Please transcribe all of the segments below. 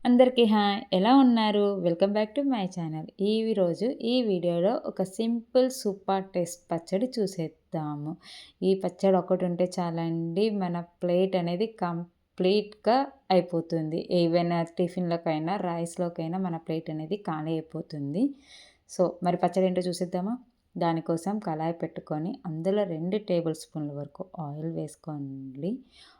అందరికీ హాయ్! ఎలా ఉన్నారు? Welcome back to my channel. ఈరోజు ఈ వీడియోలో ఒక సింపుల్ సూపర్ టేస్ట్ పచ్చడి చూసేద్దాము. ఈ పచ్చడి ఒకటుంటే చాలండి మన ప్లేట్ అనేది కంప్లీట్‌గా అయిపోతుంది. ఏవైనా టిఫిన్‌లకైనా, రైస్‌లోకైనా మన ప్లేట్ అనేది ఖాళీ అయిపోతుంది. మరి పచ్చడి ఏంటో చూసేద్దామా? దానికోసం కళాయి పెట్టుకొని అందులో 2 టేబుల్ స్పూన్ల వరకు ఆయిల్ వేసుకోండి.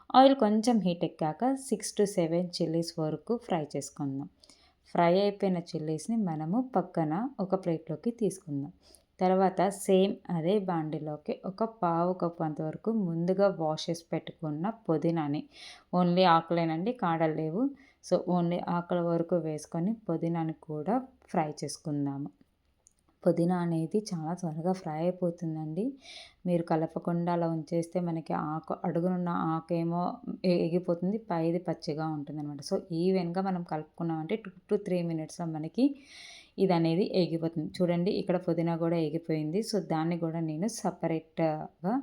ఆయిల్ కొంచెం హీట్ ఎక్కాక 6-7 చిల్లీస్ వరకు ఫ్రై చేసుకుందాం. ఫ్రై అయిపోయిన చిల్లీస్‌ని మనము పక్కన ఒక ప్లేట్‌లోకి తీసుకుందాం. తర్వాత సేమ్ అదే బాండీలోకి ఒక పావు కప్పు అంతవరకు ముందుగా వాష్ చేసి పెట్టుకున్న పుదీనాని, ఓన్లీ ఆకులేనండి, కాడలు లేవు. ఓన్లీ ఆకుల వరకు వేసుకొని పుదీనాని కూడా ఫ్రై చేసుకుందాము. పుదీనా అనేది చాలా త్వరగా ఫ్రై అయిపోతుందండి. మీరు కలపకుండా అలా ఉంచేస్తే మనకి అడుగునున్న ఆకేమో ఎగిపోతుంది, పైది పచ్చిగా ఉంటుందనమాట. ఈవెన్‌గా మనం కలుపుకున్నామంటే 2-3 మినిట్స్‌లో మనకి ఇదనేది ఎగిపోతుంది. చూడండి, ఇక్కడ పుదీనా కూడా ఎగిపోయింది. దాన్ని కూడా నేను సపరేట్‌గా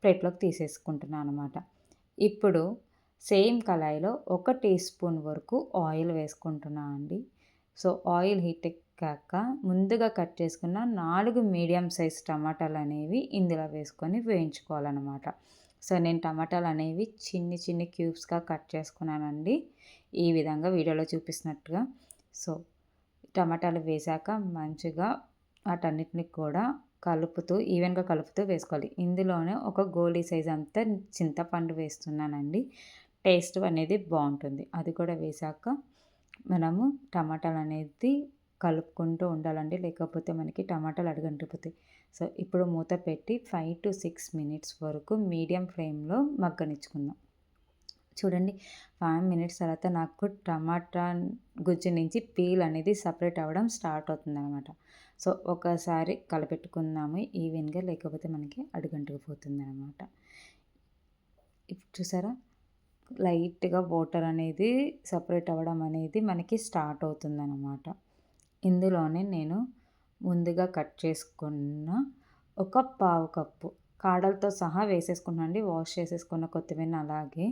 ప్లేట్‌లోకి తీసేసుకుంటున్నాననమాట. ఇప్పుడు సేమ్ కళాయిలో 1 టీ స్పూన్ వరకు ఆయిల్ వేసుకుంటున్నా అండి. ఆయిల్ హీట్ ఎక్కాక ముందుగా కట్ చేసుకున్న 4 మీడియం సైజ్ టమాటాలనేవి ఇందులో వేసుకొని వేయించుకోవాలనమాట. నేను టమాటాలనేవి చిన్ని క్యూబ్స్‌గా కట్ చేసుకున్నానండి. ఈ విధంగా వీడియోలో చూపిస్తున్నట్టుగా. సో, టమాటాలు వేశాక మంచిగా వాటన్నిటిని కూడా ఈవెన్‌గా కలుపుతూ వేసుకోవాలి. ఇందులోనే ఒక గోలీ సైజ్ అంతా చింతపండు వేస్తున్నానండి. టేస్ట్ అనేది బావుంటుంది. అది కూడా వేశాక మనము టమాటాలనేది కలుపుకుంటూ ఉండాలండి. లేకపోతే మనకి టమాటాలు అడుగంటిపోతాయి. ఇప్పుడు మూత పెట్టి 5-6 మినిట్స్ వరకు మీడియం ఫ్లేమ్‌లో మగ్గనిచ్చుకుందాం. చూడండి, 5 మినిట్స్ తర్వాత నాకు టమాటా గుజ్జు నుంచి పీల్ అనేది సెపరేట్ అవ్వడం స్టార్ట్ అవుతుందనమాట. ఒకసారి కలపెట్టుకుందాము ఈవెన్‌గా, లేకపోతే మనకి అడుగంటుకుపోతుందనమాట. ఇప్పుడు చూసారా, లైట్‌గా వాటర్ అనేది సెపరేట్ అవ్వడం అనేది మనకి స్టార్ట్ అవుతుందనమాట. ఇందులోనే నేను ముందుగా కట్ చేసుకున్న ఒక పావు కప్పు కాడలతో సహా వేసేసుకున్నానండి. వాష్ చేసేసుకున్న కొత్తిమీరని అలాగే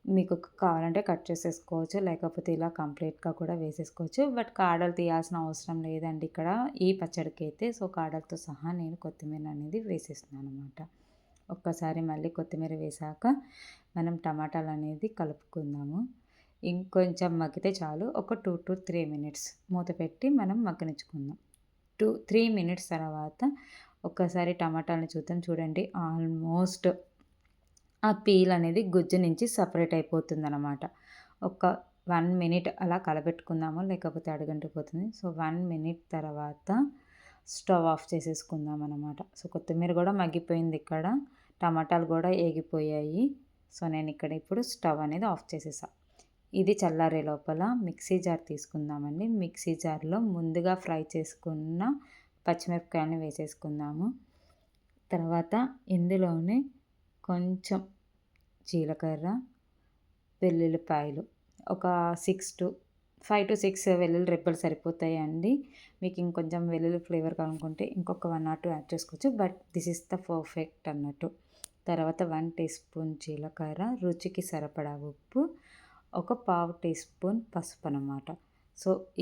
మీకు కావాలంటే కట్ చేసేసుకోవచ్చు, లేకపోతే ఇలా కంప్లీట్‌గా కూడా వేసేసుకోవచ్చు. బట్ కాడలు తీయాల్సిన అవసరం లేదండి ఇక్కడ ఈ పచ్చడికైతే. కాడలతో సహా నేను కొత్తిమీర అనేది వేసేస్తున్నాను అనమాట. ఒక్కసారి మళ్ళీ కొత్తిమీర వేశాక మనం టమాటాలు అనేది కలుపుకుందాము. ఇంకొంచెం మగ్గితే చాలు. ఒక 2-3 మినిట్స్ మూత పెట్టి మనం మగ్గనిచ్చుకుందాం. 2-3 మినిట్స్ తర్వాత ఒక్కసారి టమాటాలని చూద్దాం. చూడండి, ఆల్మోస్ట్ ఆ పీల్ అనేది గుజ్జు నుంచి సెపరేట్ అయిపోతుందనమాట. ఒక 1 మినిట్ అలా కలబెట్టుకుందాము, లేకపోతే అడుగంటిపోతుంది. 1 మినిట్ తర్వాత స్టవ్ ఆఫ్ చేసేసుకుందాం అనమాట. కొత్తిమీర కూడా మగ్గిపోయింది ఇక్కడ. టమాటాలు కూడా ఏగిపోయాయి. నేను ఇక్కడ ఇప్పుడు స్టవ్ అనేది ఆఫ్ చేసేసా. ఇది చల్లారే లోపల మిక్సీ జార్ తీసుకుందామండి. మిక్సీ జార్లో ముందుగా ఫ్రై చేసుకున్న పచ్చిమిరపకాయలను వేసేసుకుందాము. తర్వాత ఇందులోనే కొంచెం జీలకర్ర, వెల్లుల్లిపాయలు ఒక 5-6 వెల్లుల్లి రెబ్బలు సరిపోతాయండి. మీకు ఇంకొంచెం వెల్లుల్లి ఫ్లేవర్ కావాలనుకుంటే ఇంకొక 1 or 2 యాడ్ చేసుకోవచ్చు. But this is the perfect అన్నట్టు. తర్వాత 1 టీ స్పూన్ జీలకర్ర, రుచికి సరిపడా ఉప్పు, ఒక పావు టీ స్పూన్ పసుపు అనమాట.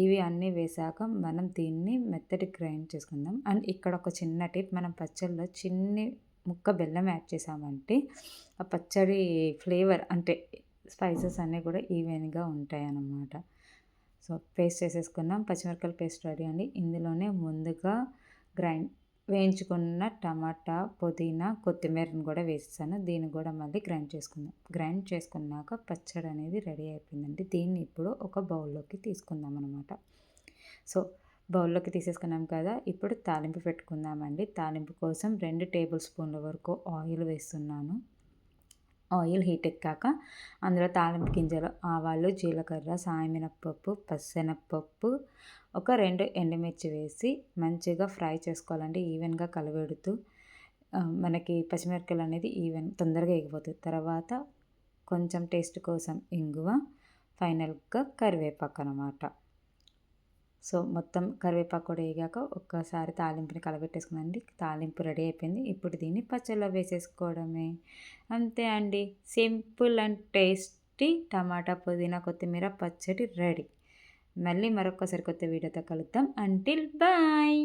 ఇవి అన్నీ వేశాక మనం దీన్ని మెత్తటి గ్రైండ్ చేసుకుందాం. అండ్ ఇక్కడ ఒక చిన్న టిప్, మనం పచ్చడిలో చిన్ని ముక్క బెల్లం యాడ్ చేసామంటే ఆ పచ్చడి ఫ్లేవర్ అంటే స్పైసెస్ అన్నీ కూడా ఈవెన్‌గా ఉంటాయన్నమాట. పేస్ట్ చేసేసుకున్నాం. పచ్చిమిరపకాయల పేస్ట్ రెడీ అండి. ఇందులోనే ముందుగా వేయించుకున్న టమాటా, పుదీనా, కొత్తిమీరని కూడా వేసేసాను. దీన్ని కూడా మళ్ళీ గ్రైండ్ చేసుకుందాం. గ్రైండ్ చేసుకున్నాక పచ్చడి అనేది రెడీ అయిపోయిందండి. దీన్ని ఇప్పుడు ఒక బౌల్లోకి తీసుకుందాం అనమాట. బౌల్లోకి తీసేసుకున్నాం కదా, ఇప్పుడు తాలింపు పెట్టుకుందామండి. తాలింపు కోసం 2 టేబుల్ స్పూన్ల వరకు ఆయిల్ వేస్తున్నాను. ఆయిల్ హీట్ ఎక్కాక అందులో తాలింపు గింజలు, ఆవాలు, జీలకర్ర, సాయమినపప్పు, పచ్చెనగపప్పు, ఒక 2 ఎండుమిర్చి వేసి మంచిగా ఫ్రై చేసుకోవాలండి. ఈవెన్‌గా కలబెడుతూ మనకి పచ్చిమిరపకాయలు అనేది తొందరగా ఎగిపోతుంది. తర్వాత కొంచెం టేస్ట్ కోసం ఇంగువ, ఫైనల్‌గా కరివేపాకు అనమాట. మొత్తం కరివేపాకు కూడా వేగాక ఒక్కసారి తాలింపుని కలబెట్టేసుకున్నానండి. తాలింపు రెడీ అయిపోయింది. ఇప్పుడు దీన్ని పచ్చడిలో వేసేసుకోవడమే. అంతే అండి, సింపుల్ అండ్ టేస్టీ టమాటా పుదీనా కొత్తిమీర పచ్చడి రెడీ. మళ్ళీ మరొకసారి కొత్త వీడియోతో కలుద్దాం. Until bye.